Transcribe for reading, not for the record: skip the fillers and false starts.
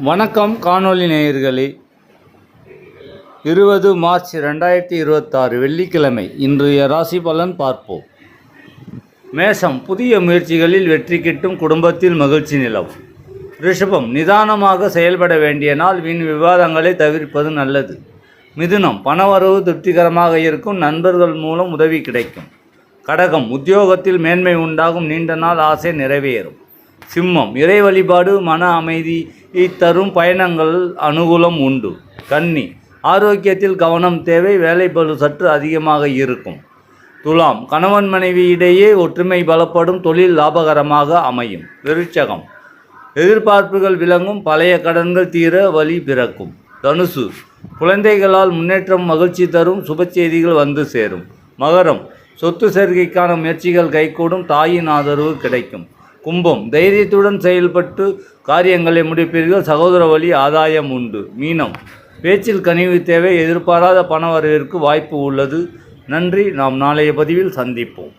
வணக்கம் காணொளி நேயர்களே. 20 மார்ச் 2026 வெள்ளிக்கிழமை இன்றைய ராசி பலன் பார்ப்போம். மேஷம், புதிய முயற்சிகளில் வெற்றி கிட்டும், குடும்பத்தில் மகிழ்ச்சி நிலவும். ரிஷபம், நிதானமாக செயல்பட வேண்டிய நாள், வீண் விவாதங்களை தவிர்ப்பது நல்லது. மிதுனம், பணவரவு திருப்திகரமாக இருக்கும், நண்பர்கள் மூலம் உதவி கிடைக்கும். கடகம், உத்தியோகத்தில் மேன்மை உண்டாகும், நீண்ட நாள் ஆசை நிறைவேறும். சிம்மம், இறை வழிபாடு மன அமைதியை தரும், பயணங்கள் அனுகூலம் உண்டு. கன்னி, ஆரோக்கியத்தில் கவனம் தேவை, வேலைப்பளு சற்று அதிகமாக இருக்கும். துலாம், கணவன் மனைவி இடையே ஒற்றுமை பலப்படும், தொழில் லாபகரமாக அமையும். விருட்சகம், எதிர்பார்ப்புகள் விளங்கும், பழைய கடன்கள் தீர வழி பிறக்கும். தனுசு, குழந்தைகளால் முன்னேற்றம் மகிழ்ச்சி தரும், சுப செய்திகள் வந்து சேரும். மகரம், சொத்து சேர்க்கைக்கான முயற்சிகள் கைகூடும், தாயின் ஆதரவு கிடைக்கும். கும்பம், தைரியத்துடன் செயல்பட்டு காரியங்களை முடிப்பீர்கள், சகோதர வழி ஆதாயம் உண்டு. மீனம், பேச்சில் கனிவு தேவை, எதிர்பாராத பண வரவிற்கு வாய்ப்பு உள்ளது. நன்றி. நாம் நாளைய பதிவில் சந்திப்போம்.